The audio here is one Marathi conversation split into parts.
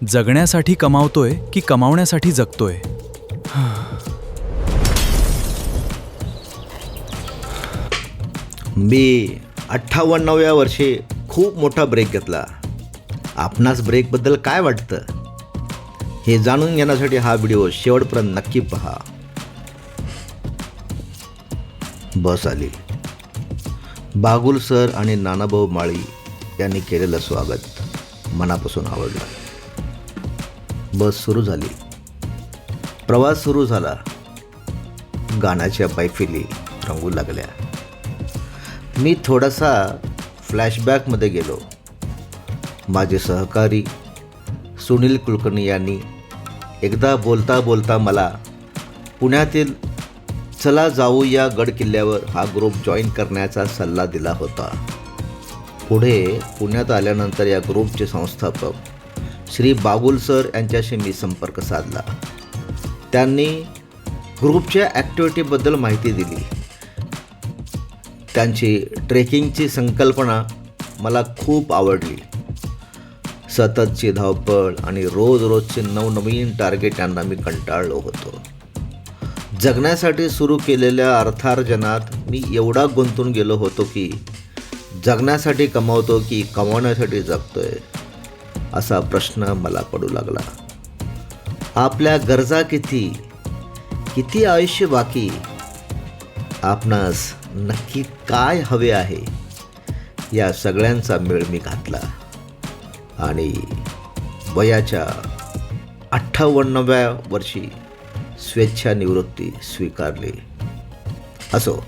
जगण्यासाठी कमावतोय की कमावण्यासाठी जगतोय? मी 58व्या वर्षी खूप मोठा ब्रेक घेतला. आपणास ब्रेकबद्दल काय वाटतं हे जाणून घेण्यासाठी हा व्हिडिओ शेवटपर्यंत नक्की पहा. बस आली. बागुल सर आणि नानाभाऊ माळी यांनी केलेलं स्वागत मनापासून आवडलं. बस सुरू झाली. प्रवास सुरू झाला. गाण्याच्या मैफिली रंगू लागल्या. मी थोडासा फ्लॅशबॅकमध्ये गेलो. माझे सहकारी सुनील कुलकर्णी यांनी एकदा बोलता बोलता मला पुण्यातील चला जाऊया गड किल्ल्यावर हा ग्रुप जॉईन करण्याचा सल्ला दिला होता. पुढे पुण्यात आल्यानंतर या ग्रुपचे संस्थापक श्री बागुल सर यांच्याशी मी संपर्क साधला. त्यांनी ग्रुपच्या ॲक्टिव्हिटीबद्दल माहिती दिली. त्यांची ट्रेकिंगची संकल्पना मला खूप आवडली. सततची धावपळ आणि रोजचे नवनवीन टार्गेट यांना मी कंटाळलो होतो. जगण्यासाठी सुरू केलेल्या अर्थार्जनात मी एवढा गुंतून गेलो होतो की जगण्यासाठी कमावतो की कमावण्यासाठी जगतोय असा प्रश्न मला पडू लागला. आपल्या गरजा किती आयुष्य बाकी, आपणास नक्की काय हवे आहे या सगळ्यांचा मेळ मी घातला आणि वयाच्या 58व्या वर्षी स्वेच्छानिवृत्ती स्वीकारली. असो,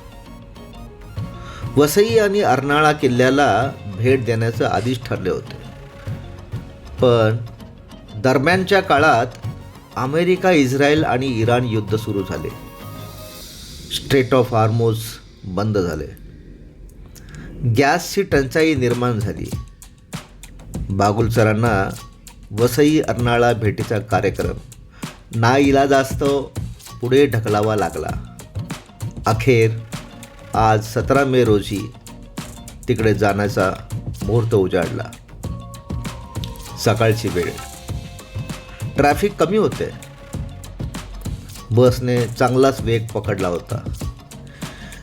वसई आणि अर्नाळा किल्ल्याला भेट देण्याचं आधीच ठरले होते. पण दरम्यानच्या काळात अमेरिका, इस्रायल आणि इराण युद्ध सुरू झाले. स्ट्रेट ऑफ हॉर्मुझ बंद झाले. गॅसची टंचाई निर्माण झाली. बागुल सरांना वसई अर्नाळा भेटीचा कार्यक्रम नाईलाजास्तव पुढे ढकलावा लागला. अखेर आज 17 मे रोजी तिकडे जाण्याचा मुहूर्त उजाडला. सकाळची वेळ. ट्रॅफिक कमी होते. बसने चांगलाच वेग पकडला होता.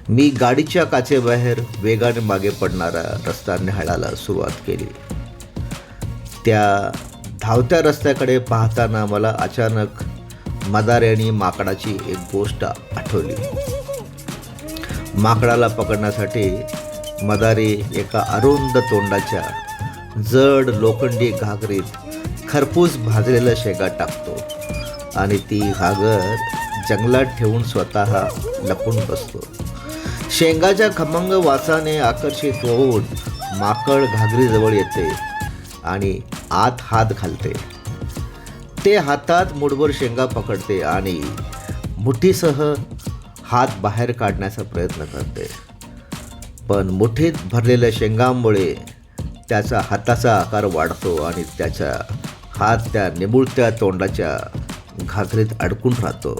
मी गाडीच्या काचेबाहेर वेगाने मागे पडणारा रस्ता न्याहाळायला सुरुवात केली. त्या धावत्या रस्त्याकडे पाहताना मला अचानक मदारी आणि माकडाची एक गोष्ट आठवली. माकडाला पकडण्यासाठी मदारी एका अरुंद तोंडाच्या जड लोखंडी घागरीत खरपूस भाजलेलं शेंगा टाकतो आणि ती घागर जंगलात ठेवून स्वतः लपून बसतो. शेंगाच्या खमंग वासाने आकर्षित होऊन माकड घागरीजवळ येते आणि आत हात घालते. ते हातात मुठभर शेंगा पकडते आणि मुठीसह हात बाहेर काढण्याचा प्रयत्न करते. पण मुठीत भरलेल्या शेंगांमुळे त्याचा हाताचा आकार वाढतो आणि त्याचा हात त्या निमुळत्या तोंडाच्या घागरीत अडकून राहतो.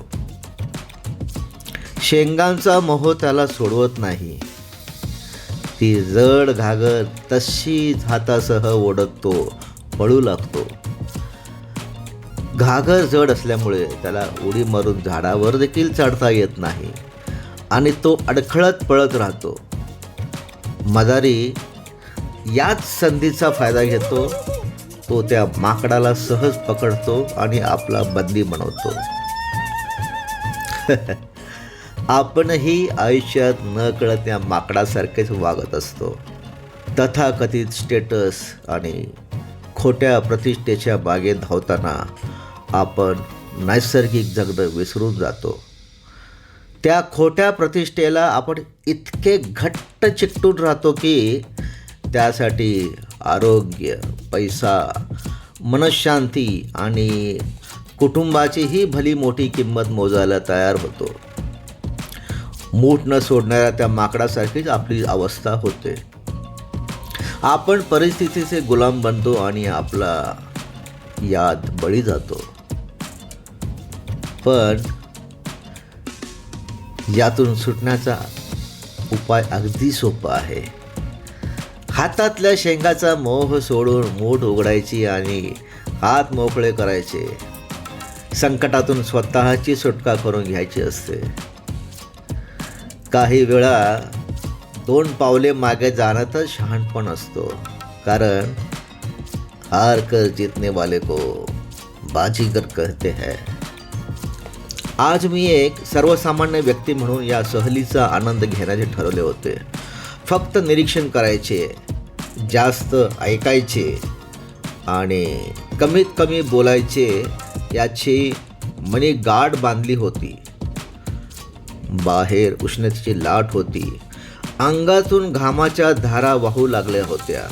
शेंगांचा मोह त्याला सोडवत नाही. ती जड घागर तशीच हातासह ओढत तो पळू लागतो. घागर जड असल्यामुळे त्याला उडी मारून झाडावर देखील चढता येत नाही आणि तो अडखळत पळत राहतो. मदारी याच संधीचा फायदा घेतो. तो त्या माकडाला सहज पकडतो आणि आपला बंदी बनवतो. आपणही आयुष्यात न कळत या माकडासारखेच वागत असतो. तथाकथित स्टेटस आणि खोट्या प्रतिष्ठेच्या बागेत धावताना आपण नैसर्गिक जगणं विसरून जातो. त्या खोट्या प्रतिष्ठेला आपण इतके घट्ट चिकटून राहतो की त्यासाठी आरोग्य, पैसा, मनःशांती आणि कुटुंबाचीही भली मोठी किंमत मोजायला तयार होतो. मूठ न सोडणाऱ्या त्या माकडासारखीच आपली अवस्था होते. आपण परिस्थितीचे गुलाम बनतो आणि आपला यात बळी जातो. पण यातून सुटण्याचा उपाय अगदी सोपा आहे. हातातल्या शेंगाचा मोह सोडून मूठ उघडायची आणि हात मोकळे करायचे, संकटातून स्वतःची सुटका करून घ्यायची असते. काही वेळा 2 पावले मागे जाण्यातच शहाणपण असतो, कारण हार कर जीतने वाले को बाजीगर कहते हैं. आज मी एक सर्वसामान्य व्यक्ती म्हणून या सहलीचा आनंद घेण्याचे ठरवले होते. फक्त निरीक्षण करायचे, जास्त ऐकायचे आणि कमीत कमी बोलायचे याची मनी गाठ बांधली होती. बाहेर उष्णतेची लाट होती, अंगातून घामाच्या धारा वाहू लागल्या होत्या,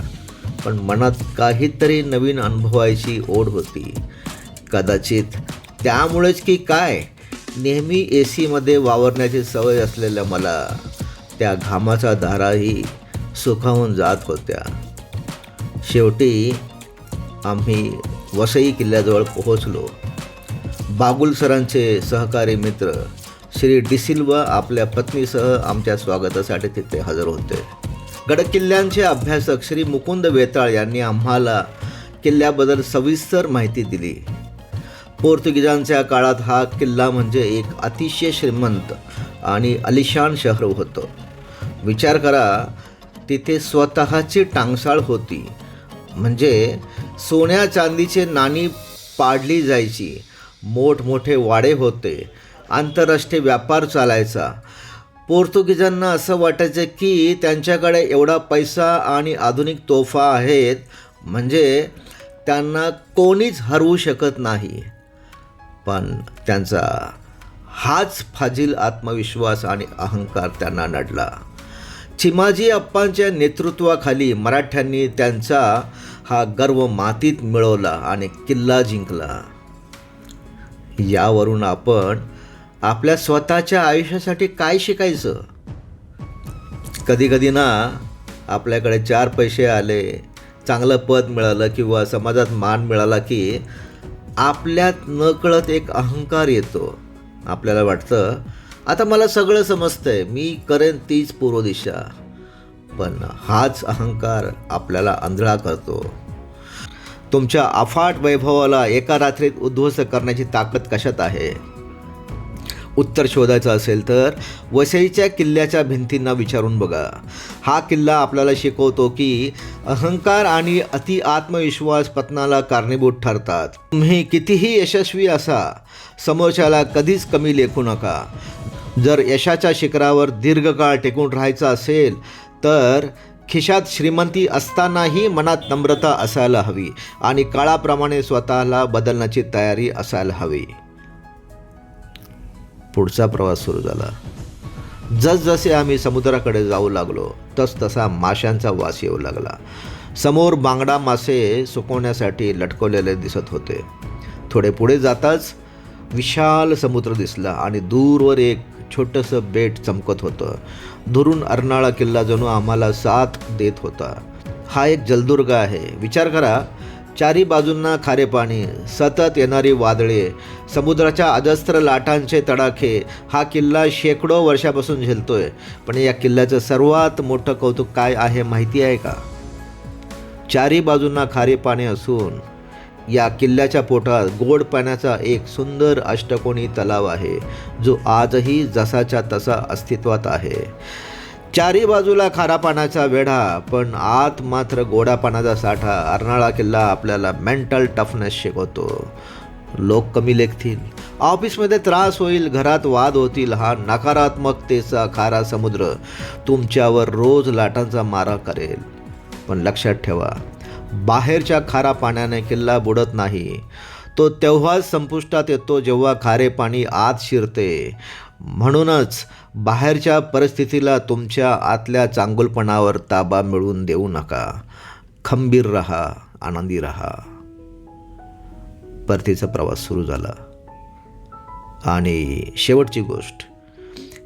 पण मनात काहीतरी नवीन अनुभवायची ओढ होती. कदाचित त्यामुळेच की काय, नेहमी AC मध्ये वावरण्याची सवय असलेल्या मला त्या घामाच्या धाराही सुखावून जात होत्या. शेवटी आम्ही वसई किल्ल्याजवळ पोहोचलो. बागुल सरांचे सहकारी मित्र श्री डिसिल्वा आपल्या पत्नीसह आमच्या स्वागतासाठी तिथे हजर होते. गडकिल्ल्यांचे अभ्यासक श्री मुकुंद वेताळ यांनी आम्हाला किल्ल्याबद्दल सविस्तर माहिती दिली. पोर्तुगीजांच्या काळात हा किल्ला म्हणजे एक अतिशय श्रीमंत आणि आलिशान शहर होतं. विचार करा, तिथे स्वतःची टांगसाळ होती, म्हणजे सोन्या चांदीचे नाणी पाडली जायची, मोठमोठे वाडे होते, आंतरराष्ट्रीय व्यापार चालायचा. पोर्तुगीजांना असं वाटायचं की त्यांच्याकडे एवढा पैसा आणि आधुनिक तोफा आहेत, म्हणजे त्यांना कोणीच हरवू शकत नाही. पण त्यांचा हाच फाजील आत्मविश्वास आणि अहंकार त्यांना नडला. चिमाजी अप्पांच्या नेतृत्वाखाली मराठ्यांनी त्यांचा हा गर्व मातीत मिळवला आणि किल्ला जिंकला. यावरून आपण आपल्या स्वतःच्या आयुष्यासाठी काय शिकायचं? कधीकधी ना, आपल्याकडे 4 पैसे आले, चांगलं पद मिळालं किंवा समाजात मान मिळाला की आपल्यात नकळत एक अहंकार येतो. आपल्याला वाटतं आता मला सगळं समजतंय, मी करेन तीच पूर्व दिशा. पण हाच अहंकार आपल्याला आंधळा करतो. तुमच्या अफाट वैभवाला एका रात्रीत उद्ध्वस्त करण्याची ताकद कशात आहे? उत्तर शोधायचं असेल तर वसईच्या किल्ल्याच्या भिंतींना विचारून बघा. हा किल्ला आपल्याला शिकवतो की अहंकार आणि अति आत्मविश्वास पतनाला कारणीभूत ठरतात. तुम्ही कितीही यशस्वी असा, समोरच्याला कधीच कमी लेखू नका. जर यशाच्या शिखरावर दीर्घकाळ टिकून राहायचं असेल तर खिशात श्रीमंती असतानाही मनात नम्रता असायला हवी आणि काळाप्रमाणे स्वतःला बदलण्याची तयारी असायला हवी. पुढचा प्रवास सुरू झाला. जसजसे आम्ही समुद्राकडे जाऊ लागलो तसतसा माशांचा वास येऊ लागला. समोर बांगडा मासे सुकवण्यासाठी लटकवलेले दिसत होते. थोडे पुढे जाताच विशाल समुद्र दिसला आणि दूरवर एक छोटंसं बेट चमकत होतं. दुरून अर्नाळा किल्ला जणू आम्हाला साथ देत होता. हा एक जलदुर्ग आहे. विचार करा, 4 बाजूंना खारे पाणी, सतत येणारी वादळे, समुद्राच्या अजस्त्र लाटांचे तडाखे. हा किल्ला शेकडो वर्षापासून झेलतोय. पण या किल्ल्याचं सर्वात मोठं कौतुक काय आहे माहिती आहे का? 4 बाजूंना खारे पाणी असून या किल्ल्याच्या पोटात गोड पाण्याचा एक सुंदर अष्टकोनी तलाव आहे, जो आजही जसाच्या तसा अस्तित्वात आहे. 4 बाजूला खारा पाण्याचा वेढा, पण आत मात्र गोडा पाण्याचा साठा. अर्नाळा किल्ला आपल्याला मेंटल टफनेस शिकवतो. लोक कमी लेखतील, ऑफिसमध्ये त्रास होईल, घरात वाद होतील. हा नकारात्मकतेचा खारा समुद्र तुमच्यावर रोज लाटांचा मारा करेल. पण लक्षात ठेवा, बाहेरच्या खारा पाण्याने किल्ला बुडत नाही. तो तेव्हाच संपुष्टात येतो जेव्हा खारे पाणी आत शिरते. म्हणूनच बाहेरच्या परिस्थितीला तुमच्या आतल्या चांगुलपणावर ताबा मिळवून देऊ नका. खंबीर रहा, आनंदी रहा. परतीचा प्रवास सुरू झाला. आणि शेवटची गोष्ट,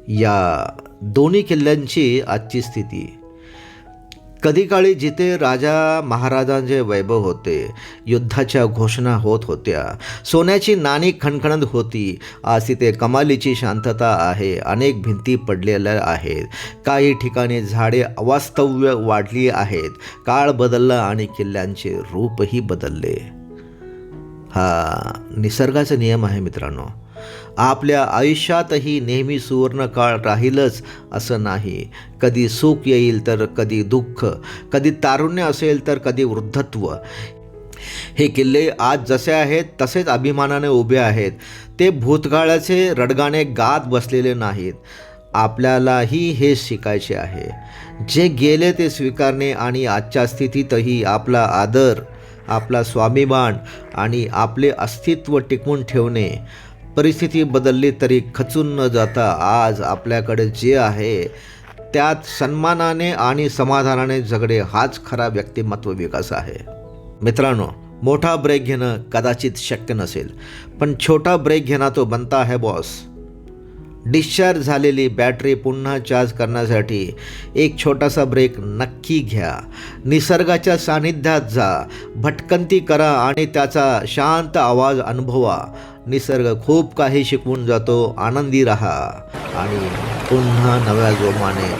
या दोन्ही किल्ल्यांची आजची स्थिती. कधी काळी जिथे राजा महाराजांचे वैभव होते, युद्धाच्या घोषणा होत होत्या, सोन्याची नाणी खणखणत होती, आज तिथे कमालीची शांतता आहे. अनेक भिंती पडलेल्या आहेत, काही ठिकाणी झाडे अवास्तव्य वाढली आहेत. काळ बदलला आणि किल्ल्यांचे रूपही बदलले. हा निसर्गाचा नियम आहे मित्रांनो. आपल्या आयुष्यातही नेहमी सुवर्ण काळ राहीलच असं नाही. कधी सुख येईल तर कधी दुःख, कधी तारुण्य असेल तर कधी वृद्धत्व. हे किल्ले आज जसे आहेत तसेच अभिमानाने उभे आहेत. ते भूतकाळाचे रडगाणे गात बसलेले नाहीत. आपल्यालाही हे शिकायचे आहे. जे गेले ते स्वीकारणे आणि आजच्या स्थितीतही आपला आदर, आपला स्वाभिमान आणि आपले अस्तित्व टिकवून ठेवणे. परिस्थिती बदलली तरी खचून न जाता आज आपल्याकडे जे आहे त्यात सन्मानाने आणि समाधानाने जगणे हाच खरा व्यक्तिमत्व विकास आहे. मित्रांनो, मोठा ब्रेक घेणं कदाचित शक्य नसेल, पण छोटा ब्रेक घेणं तो बनता है बॉस. डिस्चार्ज झालेली बॅटरी पुन्हा चार्ज करण्यासाठी एक छोटासा ब्रेक नक्की घ्या. निसर्गाच्या सानिध्यात जा, भटकंती करा आणि त्याचा शांत आवाज अनुभवा. निसर्ग खूप काही शिकवून जातो. आनंदी रहा आणि पुन्हा नव्या जोमाने,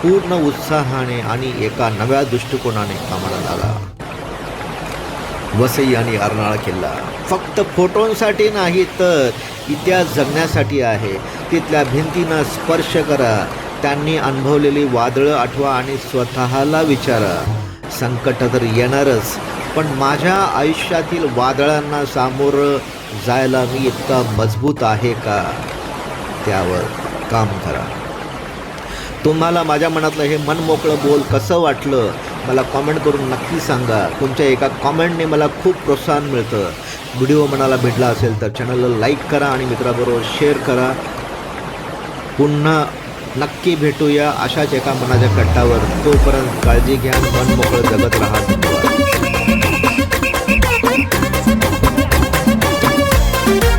पूर्ण उत्साहाने आणि एका नव्या दृष्टिकोनाने कामाला लागा. वसई आणि अर्नाळा किल्ला फक्त फोटोंसाठी नाही तर इतिहास जगण्यासाठी आहे. तिथल्या भिंतींना स्पर्श करा, त्यांनी अनुभवलेली वादळं आठवा आणि स्वतःला विचारा, संकट तर येणारच, पण माझ्या आयुष्यातील वादळांना सामोरं जायला मी इतका मजबूत आहे का? त्यावर काम करा. तुम्हाला माझ्या मनातलं हे मनमोकळं बोल कसं वाटलं मला कॉमेंट करून नक्की सांगा. तुमच्या एका कॉमेंटने मला खूप प्रोत्साहन मिळतं. व्हिडिओ मनाला भेटला असेल तर चॅनलला लाईक करा आणि मित्राबरोबर शेअर करा. पुन्हा नक्की भेटूया अशाच एका मनाच्या कट्टावर. तोपर्यंत काळजी घ्या, मन मोकळं जगत राहा. धन्यवाद.